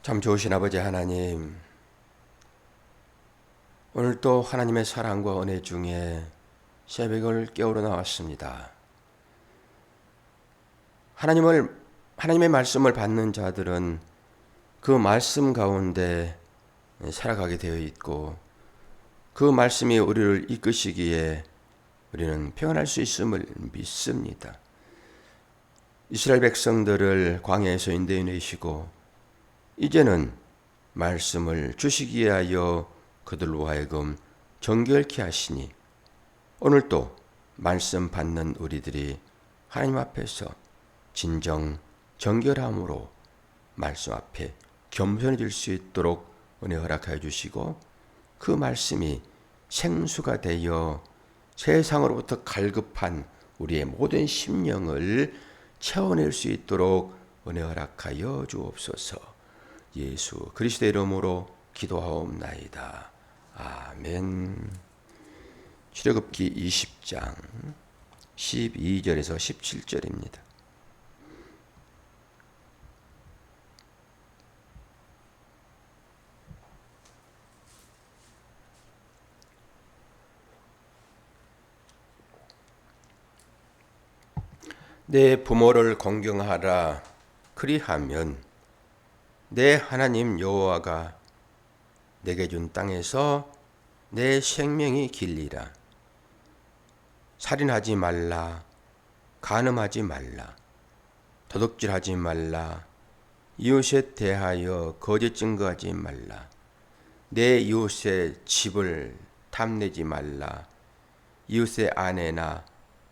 참 좋으신 아버지 하나님, 오늘도 하나님의 사랑과 은혜 중에 새벽을 깨우러 나왔습니다. 하나님의 말씀을 받는 자들은 그 말씀 가운데 살아가게 되어 있고, 그 말씀이 우리를 이끄시기에 우리는 평안할 수 있음을 믿습니다. 이스라엘 백성들을 광야에서 인도해내시고 이제는 말씀을 주시기 위하여 그들로 하여금 정결케 하시니, 오늘도 말씀 받는 우리들이 하나님 앞에서 진정 정결함으로 말씀 앞에 겸손해질 수 있도록 은혜 허락하여 주시고, 그 말씀이 생수가 되어 세상으로부터 갈급한 우리의 모든 심령을 채워낼 수 있도록 은혜 허락하여 주옵소서. 예수 그리스도의 이름으로 기도하옵나이다. 아멘. 출애굽기 20장 12절에서 17절입니다. 내 부모를 공경하라. 그리하면 내 하나님 여호와가 내게 준 땅에서 내 생명이 길리라. 살인하지 말라. 간음하지 말라. 도둑질하지 말라. 이웃에 대하여 거짓 증거하지 말라. 내 이웃의 집을 탐내지 말라. 이웃의 아내나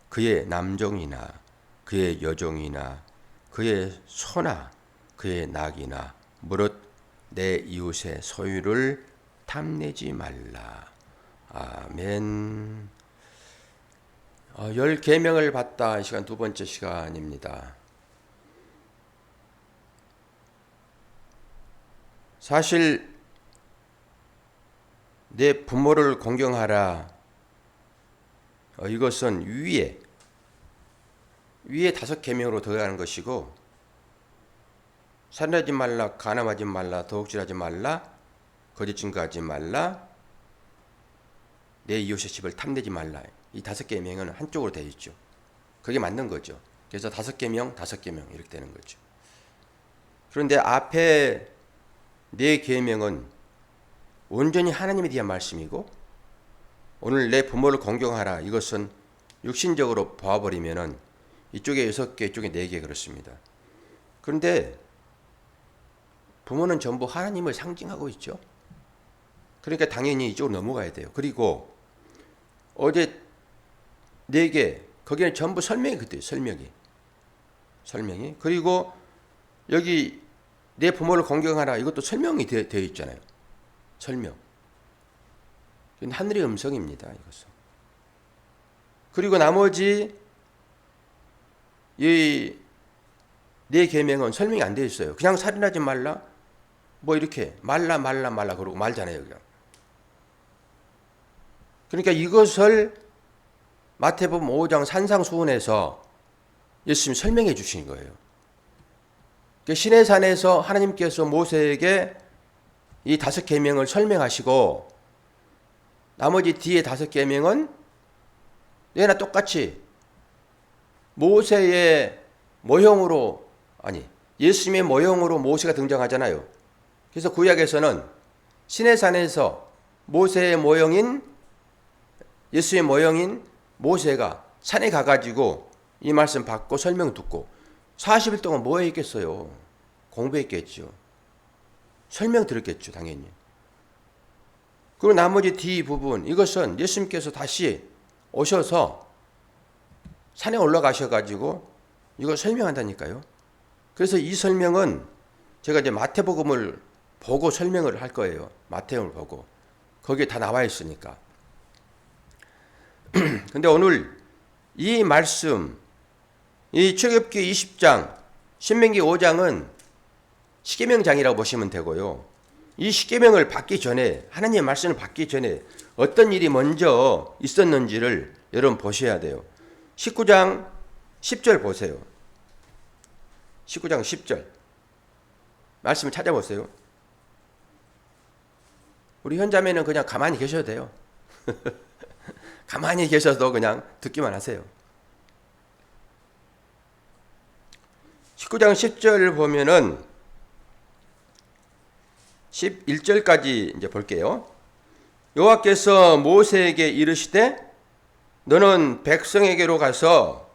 그의 남종이나 그의 여종이나 그의 소나 그의 낙이나 무릇 내 이웃의 소유를 탐내지 말라. 아멘. 10계명을 받다. 이 시간 두 번째 시간입니다. 사실 내 부모를 공경하라. 이것은 위에 5계명으로 들어가는 것이고, 살인하지 말라, 간음하지 말라, 도둑질하지 말라, 거짓 증거하지 말라, 내 이웃의 집을 탐내지 말라. 이 5계명은 한쪽으로 되어 있죠. 그게 맞는 거죠. 그래서 5계명, 5계명 이렇게 되는 거죠. 그런데 앞에 4계명은 온전히 하나님에 대한 말씀이고, 오늘 내 부모를 공경하라. 이것은 육신적으로 봐버리면은 이쪽에 6개, 이쪽에 4개 그렇습니다. 그런데 부모는 전부 하나님을 상징하고 있죠. 그러니까 당연히 이쪽으로 넘어가야 돼요. 그리고 어제 4개, 거기는 전부 설명이 그때요. 설명이. 그리고 여기 내 부모를 공경하라. 이것도 설명이 되어 있잖아요. 설명. 이건 하늘의 음성입니다. 이것은. 그리고 나머지 이 4계명은 설명이 안 되어 있어요. 그냥 살인하지 말라. 뭐 이렇게 말라 그러고 말잖아요. 그냥. 그러니까 이것을 마태복음 5장 산상수훈에서 예수님이 설명해 주신 거예요. 시내산에서 하나님께서 모세에게 이 5계명을 설명하시고, 나머지 뒤에 5계명은 얘나 똑같이 모세의 모형으로, 예수님의 모형으로 모세가 등장하잖아요. 그래서 구약에서는 시내산에서 모세의 모형인, 예수의 모형인 모세가 산에 가가지고 이 말씀 받고 설명 듣고 40일 동안 뭐 했겠어요? 공부했겠죠. 설명 들었겠죠, 당연히. 그리고 나머지 뒤 부분, 이것은 예수님께서 다시 오셔서 산에 올라가셔가지고 이거 설명한다니까요. 그래서 이 설명은 제가 이제 마태복음을 보고 설명을 할 거예요. 마태복음을 보고. 거기에 다 나와 있으니까. 근데 오늘 이 말씀, 이 출애굽기 20장, 신명기 5장은 십계명장이라고 보시면 되고요. 이 십계명을 받기 전에, 하나님의 말씀을 받기 전에 어떤 일이 먼저 있었는지를 여러분 보셔야 돼요. 19장 10절 보세요. 19장 10절. 말씀을 찾아보세요. 우리 현자매는 그냥 가만히 계셔도 돼요. 가만히 계셔도 그냥 듣기만 하세요. 19장 10절 보면은 11절까지 이제 볼게요. 여호와께서 모세에게 이르시되 너는 백성에게로 가서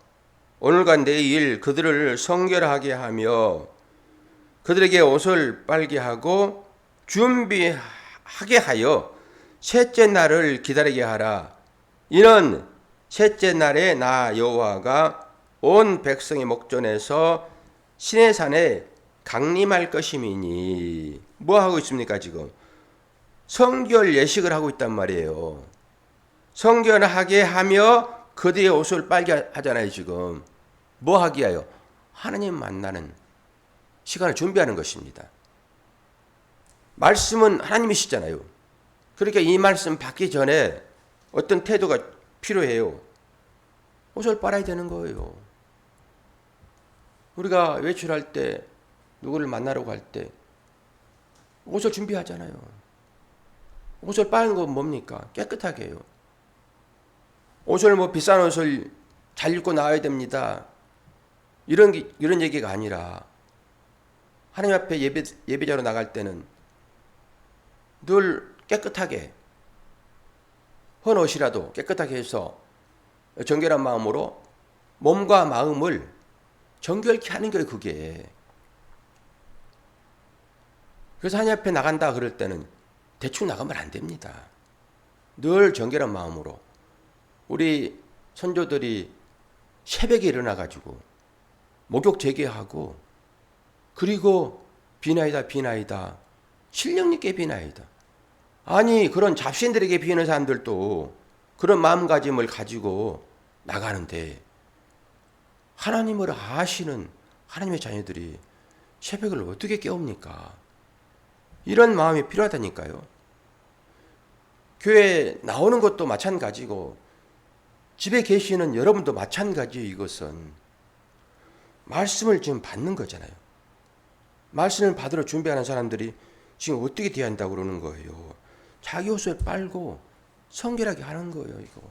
오늘과 내일 그들을 성결하게 하며 그들에게 옷을 빨게 하고 준비하게 하여 셋째 날을 기다리게 하라. 이는 셋째 날에 나 여호와가 온 백성의 목전에서 시내산에 강림할 것임이니. 뭐 하고 있습니까 지금? 성결 예식을 하고 있단 말이에요. 성결하게 하며 그들의 옷을 빨게 하잖아요 지금. 뭐 하기 위하여? 하나님 만나는 시간을 준비하는 것입니다. 말씀은 하나님이시잖아요. 그러니까 이 말씀 받기 전에 어떤 태도가 필요해요. 옷을 빨아야 되는 거예요. 우리가 외출할 때 누구를 만나러 갈 때 옷을 준비하잖아요. 옷을 빠는 건 뭡니까? 깨끗하게 해요. 옷을 뭐 비싼 옷을 잘 입고 나와야 됩니다. 이런 얘기가 아니라 하나님 앞에 예배자로 나갈 때는 늘 깨끗하게 헌 옷이라도 깨끗하게 해서 정결한 마음으로 몸과 마음을 정결케 하는 거예요 그게. 그래서 하나님 앞에 나간다 그럴 때는 대충 나가면 안 됩니다. 늘 정결한 마음으로. 우리 선조들이 새벽에 일어나가지고 목욕 재개하고 그리고 비나이다 신령님께 비나이다. 아니 그런 잡신들에게 비는 사람들도 그런 마음가짐을 가지고 나가는데 하나님을 아시는 하나님의 자녀들이 새벽을 어떻게 깨웁니까? 이런 마음이 필요하다니까요. 교회 나오는 것도 마찬가지고 집에 계시는 여러분도 마찬가지예요. 이것은 말씀을 지금 받는 거잖아요. 말씀을 받으러 준비하는 사람들이 지금 어떻게 돼야 한다고 그러는 거예요. 자기 옷을 빨고 성결하게 하는 거예요. 이거.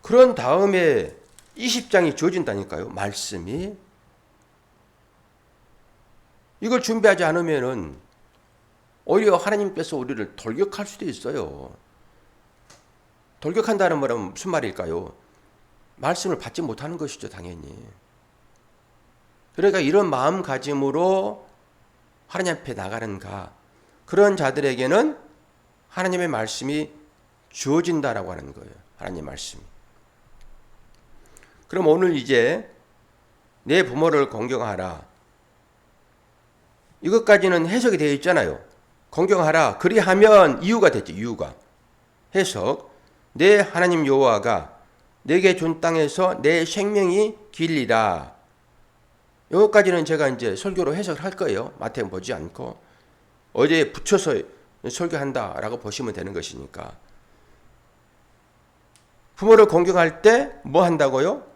그런 다음에 20장이 주어진다니까요. 말씀이. 이걸 준비하지 않으면은 오히려 하나님께서 우리를 돌격할 수도 있어요. 돌격한다는 말은 무슨 말일까요? 말씀을 받지 못하는 것이죠, 당연히. 그러니까 이런 마음가짐으로 하나님 앞에 나가는가? 그런 자들에게는 하나님의 말씀이 주어진다라고 하는 거예요. 하나님의 말씀이. 그럼 오늘 이제 내 부모를 공경하라. 이것까지는 해석이 되어 있잖아요. 공경하라. 그리하면 이유가 됐죠. 이유가. 해석. 내 하나님 여호와가 내게 준 땅에서 내 생명이 길리라. 여기까지는 제가 이제 설교로 해석을 할 거예요. 마태는 보지 않고. 어제 붙여서 설교한다라고 보시면 되는 것이니까. 부모를 공경할 때 뭐 한다고요?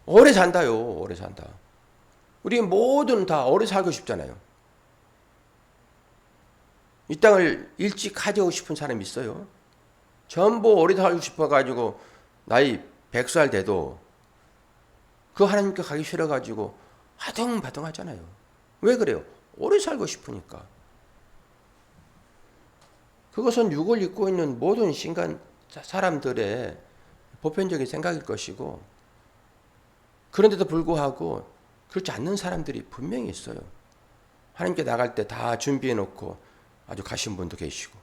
오래 산다요. 오래 산다. 우리 모두는 다 오래 살고 싶잖아요. 이 땅을 일찍 가져오고 싶은 사람이 있어요. 전부 오래 살고 싶어가지고 나이 100살 돼도 그 하나님께 가기 싫어가지고 하등바등 하잖아요. 왜 그래요? 오래 살고 싶으니까. 그것은 육을 입고 있는 모든 인간 사람들의 보편적인 생각일 것이고, 그런데도 불구하고 그렇지 않는 사람들이 분명히 있어요. 하나님께 나갈 때 다 준비해 놓고 아주 가신 분도 계시고.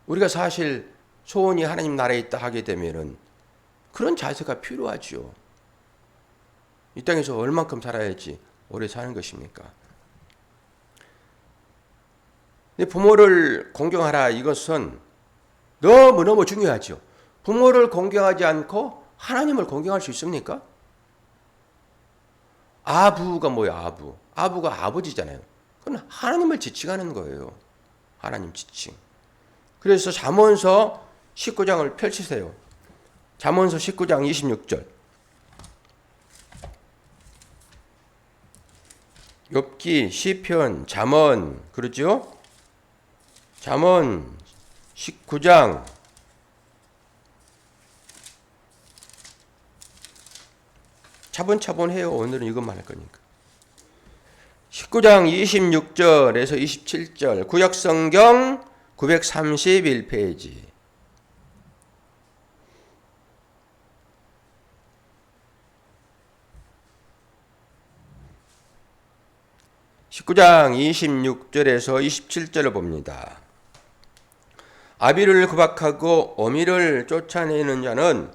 우리가 사실 소원이 하나님 나라에 있다 하게 되면은 그런 자세가 필요하죠. 이 땅에서 얼만큼 살아야지 오래 사는 것입니까? 부모를 공경하라. 이것은 너무너무 중요하죠. 부모를 공경하지 않고 하나님을 공경할 수 있습니까? 아부가 뭐예요? 아부. 아부가 아버지잖아요. 그건 하나님을 지칭하는 거예요. 하나님 지칭. 그래서 잠언서 19장을 펼치세요. 잠언서 19장 26절. 욥기, 시편, 잠언, 그러죠? 잠언 19장 차분차분해요. 오늘은 이것만 할 거니까. 19장 26절에서 27절 구약성경 931페이지. (19장 26절에서 27절을) 봅니다. 아비를 구박하고 어미를 쫓아내는 자는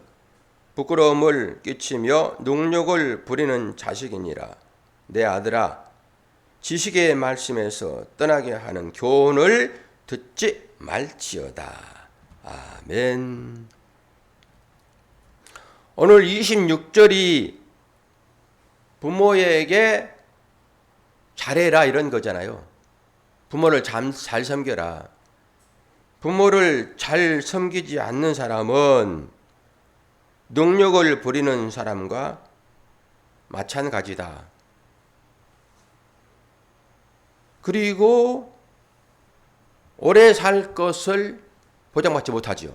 부끄러움을 끼치며 능욕을 부리는 자식이니라. 내 아들아, 지식의 말씀에서 떠나게 하는 교훈을 듣지 말지어다. 아멘. 오늘 26절이 부모에게 잘해라 이런 거잖아요. 부모를 잘 섬겨라. 부모를 잘 섬기지 않는 사람은 능욕을 부리는 사람과 마찬가지다. 그리고 오래 살 것을 보장받지 못하지요.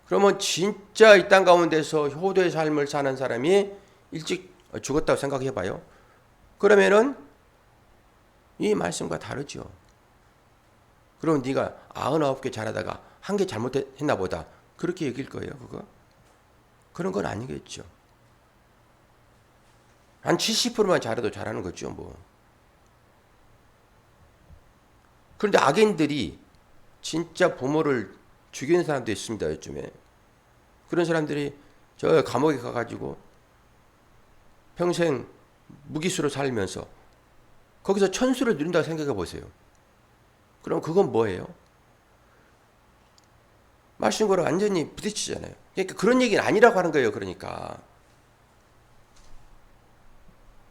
그러면 진짜 이 땅 가운데서 효도의 삶을 사는 사람이 일찍 죽었다고 생각해 봐요. 그러면은 이 말씀과 다르죠. 그럼 네가 99개 잘하다가 1개 잘못했나 보다. 그렇게 얘기할 거예요, 그거? 그런 건 아니겠죠. 한 70%만 잘해도 잘하는 거죠, 뭐. 그런데 악인들이 진짜 부모를 죽이는 사람도 있습니다, 요즘에. 그런 사람들이 저 감옥에 가가지고 평생 무기수로 살면서 거기서 천수를 누린다고 생각해 보세요. 그럼 그건 뭐예요? 말씀과는 완전히 부딪히잖아요. 그러니까 그런 얘기는 아니라고 하는 거예요. 그러니까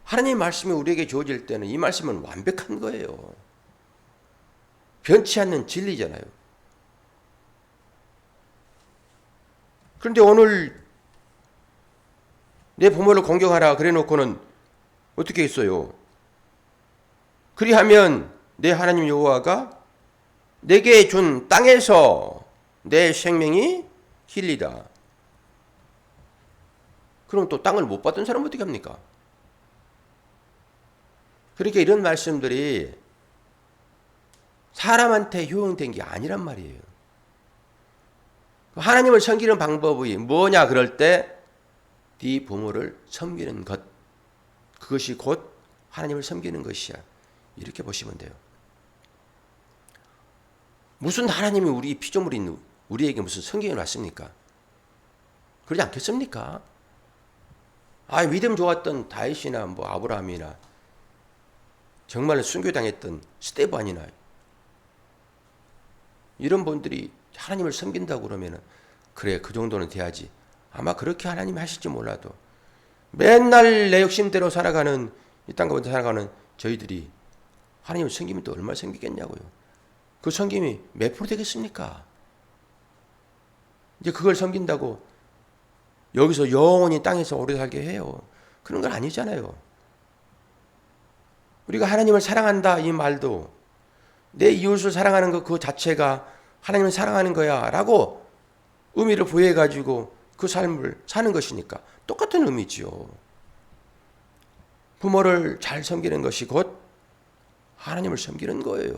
하나님의 말씀이 우리에게 주어질 때는 이 말씀은 완벽한 거예요. 변치 않는 진리잖아요. 그런데 오늘 내 부모를 공경하라 그래 놓고는 어떻게 했어요? 그리하면 내 하나님 여호와가 내게 준 땅에서 내 생명이 길리다. 그럼 또 땅을 못 받은 사람은 어떻게 합니까? 그러니까 이런 말씀들이 사람한테 효용된 게 아니란 말이에요. 하나님을 섬기는 방법이 뭐냐 그럴 때 네 부모를 섬기는 것, 그것이 곧 하나님을 섬기는 것이야. 이렇게 보시면 돼요. 무슨 하나님이 우리 피조물인 우리에게 무슨 성경을 왔습니까? 그러지 않겠습니까? 믿음 좋았던 다윗이나 뭐 아브라함이나 정말 순교당했던 스데반이나 이런 분들이 하나님을 섬긴다고 그러면은 그래 그 정도는 돼야지. 아마 그렇게 하나님이 하실지 몰라도 맨날 내 욕심대로 살아가는 이 땅 가운데 살아가는 저희들이 하나님을 섬기면 또 얼마나 섬기겠냐고요. 그 섬김이 몇 프로 되겠습니까? 이제 그걸 섬긴다고 여기서 영원히 땅에서 오래 살게 해요. 그런 건 아니잖아요. 우리가 하나님을 사랑한다 이 말도 내 이웃을 사랑하는 것 그 자체가 하나님을 사랑하는 거야 라고 의미를 부여해가지고 그 삶을 사는 것이니까 똑같은 의미지요. 부모를 잘 섬기는 것이 곧 하나님을 섬기는 거예요.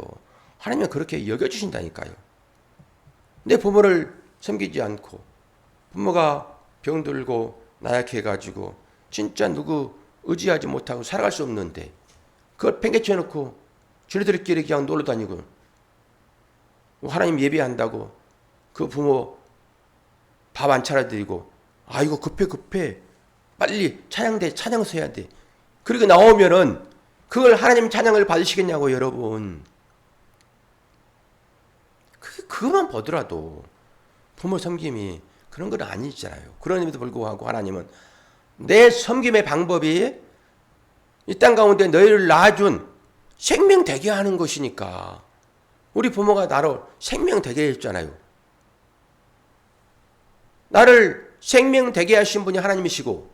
하나님은 그렇게 여겨주신다니까요. 내 부모를 섬기지 않고 부모가 병들고 나약해가지고 진짜 누구 의지하지 못하고 살아갈 수 없는데 그걸 팽개쳐놓고 저희들끼리 그냥 놀러 다니고 하나님 예배한다고 그 부모 밥 안 차려드리고 이거 급해 빨리 찬양 서야 돼. 그리고 나오면은 그걸 하나님 찬양을 받으시겠냐고 여러분. 그것만 보더라도 부모 섬김이 그런 건 아니잖아요. 그럼에도 불구하고 하나님은 내 섬김의 방법이 이 땅 가운데 너희를 낳아준 생명 되게 하는 것이니까 우리 부모가 나를 생명 되게 했잖아요. 나를 생명 되게 하신 분이 하나님이시고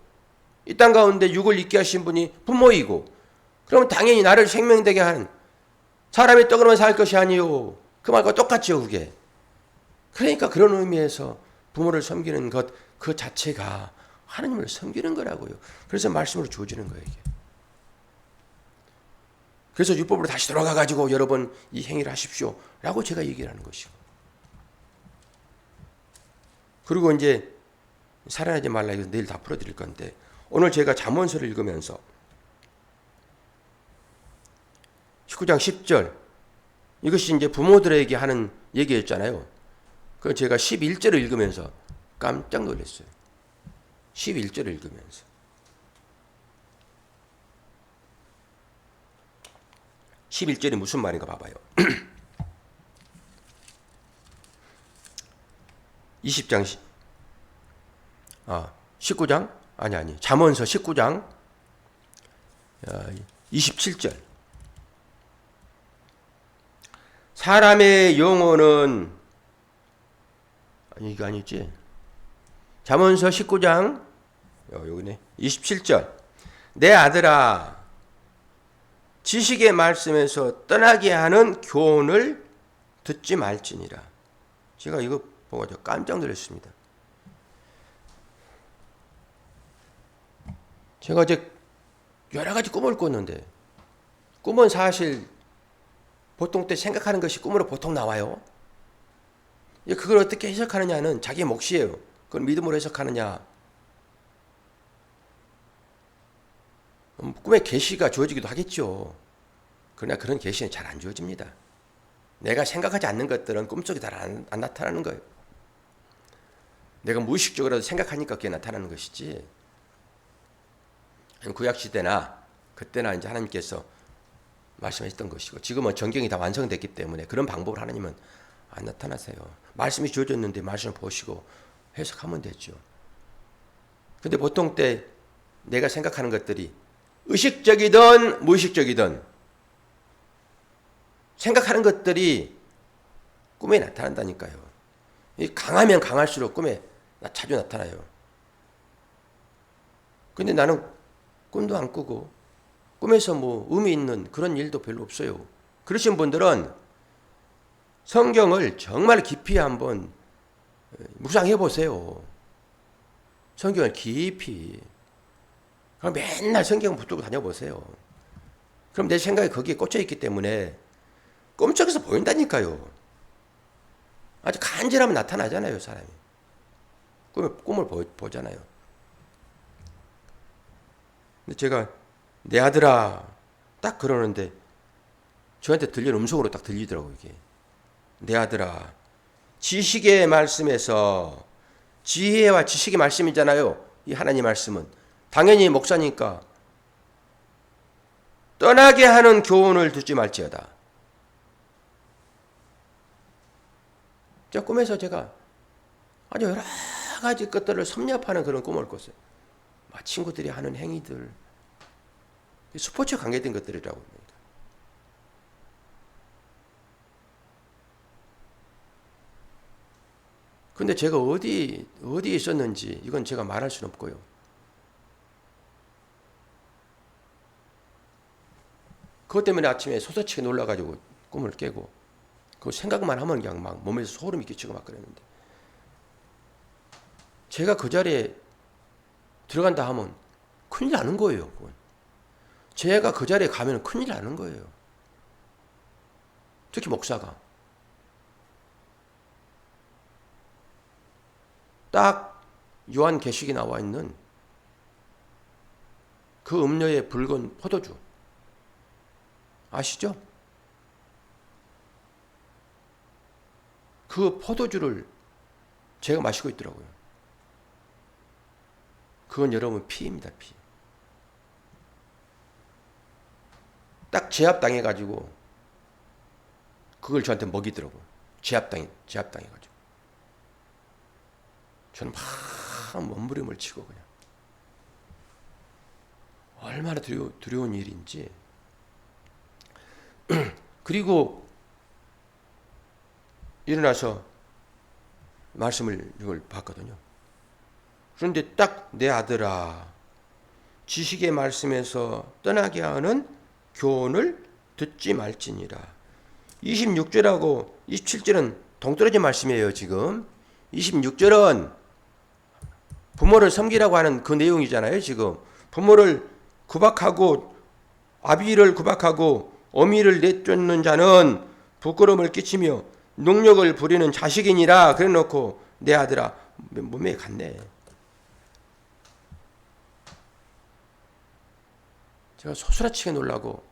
이 땅 가운데 육을 있게 하신 분이 부모이고 그러면 당연히 나를 생명 되게 하는 사람의 떡으로만 살 것이 아니요 그 말과 똑같죠, 그게. 그러니까 그런 의미에서 부모를 섬기는 것 그 자체가 하나님을 섬기는 거라고요. 그래서 말씀으로 주어지는 거예요, 이게. 그래서 율법으로 다시 돌아가 가지고 여러분 이 행위를 하십시오라고 제가 얘기를 하는 것이고. 그리고 이제 살인하지 말라 이거 내일 다 풀어드릴 건데 오늘 제가 잠언서를 읽으면서 19장 10절 이것이 이제 부모들에게 하는 얘기였잖아요. 그 제가 11절을 읽으면서 깜짝 놀랐어요. 11절을 읽으면서 11절이 무슨 말인가 봐봐요. 20장 19장 아니 잠언서 19장 27절 사람의 영혼은 이거 아니지. 잠언서 19장 여기네. 27절 내 아들아 지식의 말씀에서 떠나게 하는 교훈을 듣지 말지니라. 제가 이거 보고 깜짝 놀랐습니다. 제가 이제 여러 가지 꿈을 꿨는데 꿈은 사실 보통 때 생각하는 것이 꿈으로 보통 나와요. 그걸 어떻게 해석하느냐는 자기의 몫이에요. 그걸 믿음으로 해석하느냐. 꿈에 계시가 주어지기도 하겠죠. 그러나 그런 계시는 잘 안 주어집니다. 내가 생각하지 않는 것들은 꿈속에 잘 안 나타나는 거예요. 내가 무의식적으로도 생각하니까 그게 나타나는 것이지. 구약시대나 그때나 이제 하나님께서 말씀하셨던 것이고 지금은 전경이 다 완성됐기 때문에 그런 방법을 하나님은 안 나타나세요. 말씀이 주어졌는데 말씀을 보시고 해석하면 되죠. 근데 보통 때 내가 생각하는 것들이 의식적이든 무의식적이든 생각하는 것들이 꿈에 나타난다니까요. 강하면 강할수록 꿈에 자주 나타나요. 근데 나는 꿈도 안 꾸고 꿈에서 뭐 의미 있는 그런 일도 별로 없어요. 그러신 분들은 성경을 정말 깊이 한번 묵상해 보세요. 성경을 깊이. 그럼 맨날 성경 붙들고 다녀보세요. 그럼 내 생각이 거기에 꽂혀 있기 때문에 꿈속에서 보인다니까요. 아주 간절하면 나타나잖아요, 사람이. 꿈을 보잖아요. 근데 제가 내 아들아 딱 그러는데 저한테 들리는 음성으로 딱 들리더라고요, 이게. 내 아들아 지식의 말씀에서 지혜와 지식의 말씀이잖아요. 이 하나님 말씀은 당연히 목사니까 떠나게 하는 교훈을 듣지 말지어다. 저 꿈에서 제가 아주 여러 가지 것들을 섭렵하는 그런 꿈을 꿨어요. 친구들이 하는 행위들, 스포츠 관계된 것들이라고 합니다. 근데 제가 어디에 있었는지 이건 제가 말할 수는 없고요. 그것 때문에 아침에 소서치게 놀라가지고 꿈을 깨고 그 생각만 하면 그냥 막 몸에서 소름이 끼치고 막 그랬는데 제가 그 자리에 들어간다 하면 큰일 나는 거예요. 그건. 제가 그 자리에 가면 큰일 나는 거예요. 특히 목사가. 딱 요한계시록에 나와 있는 그 음료의 붉은 포도주 아시죠? 그 포도주를 제가 마시고 있더라고요. 그건 여러분 피입니다, 피. 딱 제압당해가지고 그걸 저한테 먹이더라고요. 제압당해가지고. 저는 막 몸부림을 치고 그냥 얼마나 두려운 일인지. 그리고 일어나서 말씀을 이걸 봤거든요. 그런데 딱 내 아들아 지식의 말씀에서 떠나게 하는 교훈을 듣지 말지니라. 26절하고 27절은 동떨어진 말씀이에요. 지금 26절은 부모를 섬기라고 하는 그 내용이잖아요. 지금 부모를 구박하고 아비를 구박하고 어미를 내쫓는 자는 부끄러움을 끼치며 능력을 부리는 자식이니라. 그래 놓고 내 아들아 몸에 갔네. 제가 소스라치게 놀라고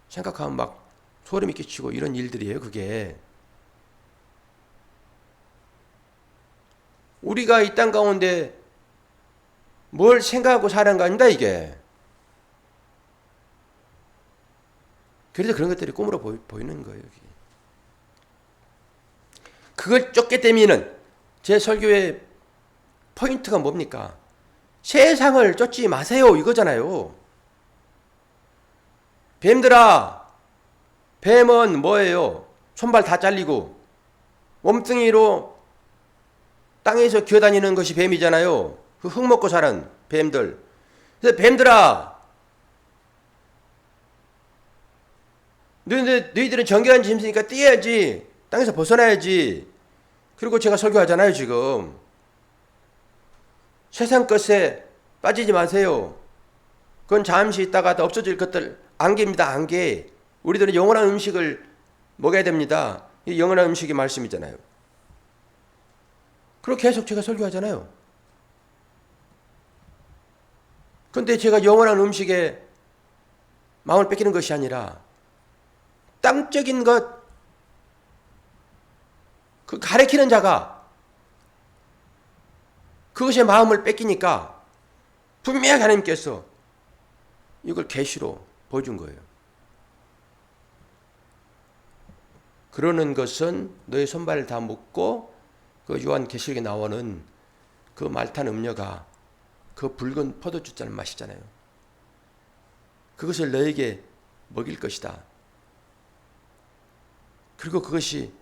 생각하면 막 소름이 끼치고 이런 일들이에요. 그게 우리가 이 땅 가운데 뭘 생각하고 사는 거 아닙니다. 이게 그래서 그런 것들이 꿈으로 보이는 거예요. 여기. 그걸 쫓게 되면은 제 설교의 포인트가 뭡니까? 세상을 쫓지 마세요 이거잖아요. 뱀들아, 뱀은 뭐예요? 손발 다 잘리고 몸뚱이로 땅에서 기어다니는 것이 뱀이잖아요. 그 흙 먹고 사는 뱀들. 그래서 뱀들아, 너희들은 정결한 짐승이니까 뛰어야지. 땅에서 벗어나야지. 그리고 제가 설교하잖아요, 지금. 세상 것에 빠지지 마세요. 그건 잠시 있다가 다 없어질 것들, 안개입니다, 안개. 우리들은 영원한 음식을 먹어야 됩니다. 이 영원한 음식이 말씀이잖아요. 그리고 계속 제가 설교하잖아요. 그런데 제가 영원한 음식에 마음을 뺏기는 것이 아니라 땅적인 것, 그 가리키는 자가 그것에 마음을 뺏기니까 분명히 하나님께서 이걸 계시로 보여준 거예요. 그러는 것은 너의 손발을 다 묶고 그 요한계시록에 나오는 그 말탄 음료가 그 붉은 포도주잔을 마시잖아요. 그것을 너에게 먹일 것이다. 그리고 그것이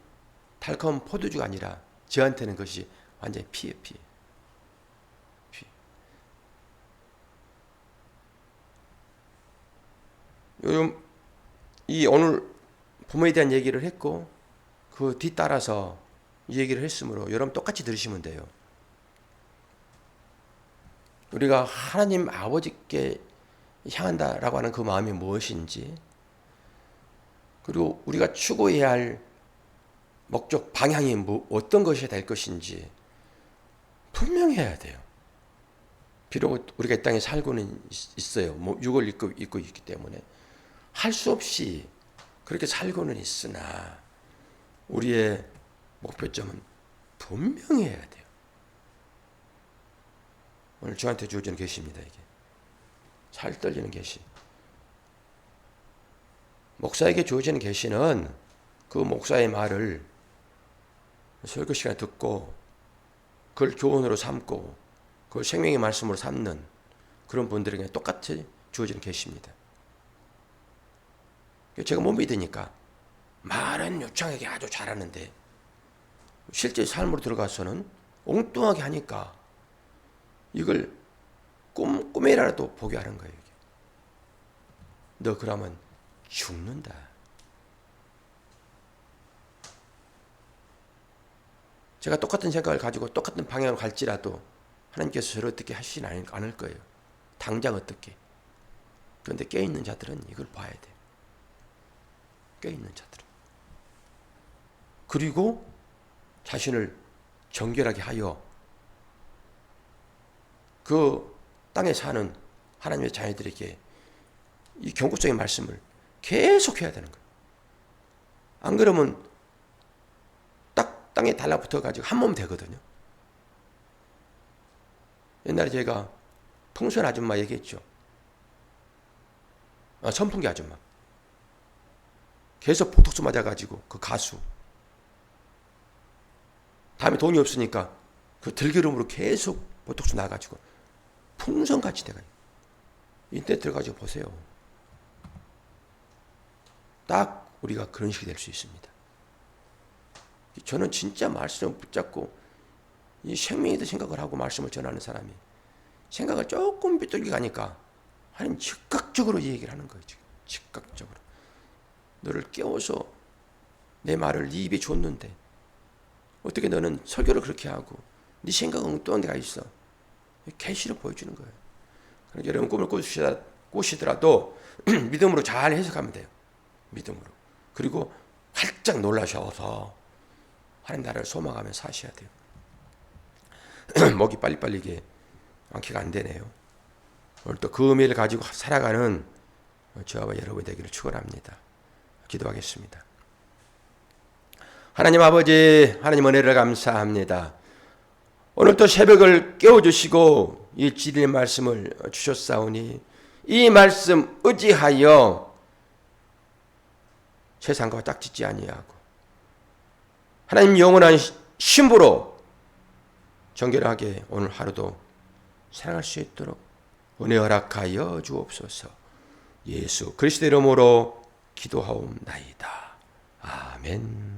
달콤한 포도주가 아니라 저한테는 그것이 완전히 피예요. 피. 이 오늘 부모에 대한 얘기를 했고 그 뒤따라서 이 얘기를 했으므로 여러분 똑같이 들으시면 돼요. 우리가 하나님 아버지께 향한다라고 하는 그 마음이 무엇인지, 그리고 우리가 추구해야 할 목적 방향이 어떤 것이 될 것인지 분명해야 돼요. 비록 우리가 이 땅에 살고는 있어요. 육을 입고 있기 때문에 할 수 없이 그렇게 살고는 있으나 우리의 목표점은 분명해야 돼요. 오늘 저한테 주어지는 계시입니다. 이게 살 떨리는 계시. 목사에게 주어지는 계시는 그 목사의 말을 설교 시간에 듣고 그걸 교훈으로 삼고 그걸 생명의 말씀으로 삼는 그런 분들에게 똑같이 주어지는 계시입니다. 제가 못 믿으니까 말은 유창하게 아주 잘하는데 실제 삶으로 들어가서는 엉뚱하게 하니까 이걸 꿈이라도 보게 하는 거예요. 너 그러면 죽는다. 제가 똑같은 생각을 가지고 똑같은 방향으로 갈지라도 하나님께서 저를 어떻게 하시진 않을 거예요. 당장 어떻게. 그런데 깨어있는 자들은 이걸 봐야 돼요. 깨어있는 자들은. 그리고 자신을 정결하게 하여 그 땅에 사는 하나님의 자녀들에게 이 경고적인 말씀을 계속 해야 되는 거예요. 안 그러면 딱 땅에 달라붙어가지고 한 몸 되거든요. 옛날에 제가 풍선 아줌마 얘기했죠. 선풍기 아줌마. 계속 보톡스 맞아가지고 그 가수. 다음에 돈이 없으니까 그 들기름으로 계속 보톡스 나가지고 풍선같이 돼가요. 인터넷 들어가지고 보세요. 딱 우리가 그런 식이 될 수 있습니다. 저는 진짜 말씀을 붙잡고 이 생명이다 생각을 하고 말씀을 전하는 사람이 생각을 조금 삐뚤게 가니까 하나님 즉각적으로 이 얘기를 하는 거예요. 지금 즉각적으로 너를 깨워서 내 말을 네 입에 줬는데 어떻게 너는 설교를 그렇게 하고 네 생각은 엉뚱한 데가 있어. 계시를 보여주는 거예요. 그러니까 여러분 꿈을 꾸시더라도 믿음으로 잘 해석하면 돼요. 믿음으로. 그리고 활짝 놀라셔서 하나님 나라를 소망하며 사셔야 돼요. 목이 빨리빨리 이게 완쾌가 안 되네요. 오늘 또 그 의미를 가지고 살아가는 저와 여러분이 되기를 축원합니다. 기도하겠습니다. 하나님 아버지, 하나님 은혜를 감사합니다. 오늘 또 새벽을 깨워주시고 이 진리의 말씀을 주셨사오니 이 말씀 의지하여 세상과 딱짓지 아니하고 하나님 영원한 신부로 정결하게 오늘 하루도 살아갈 수 있도록 은혜 허락하여 주옵소서. 예수 그리스도 이름으로 기도하옵나이다. 아멘.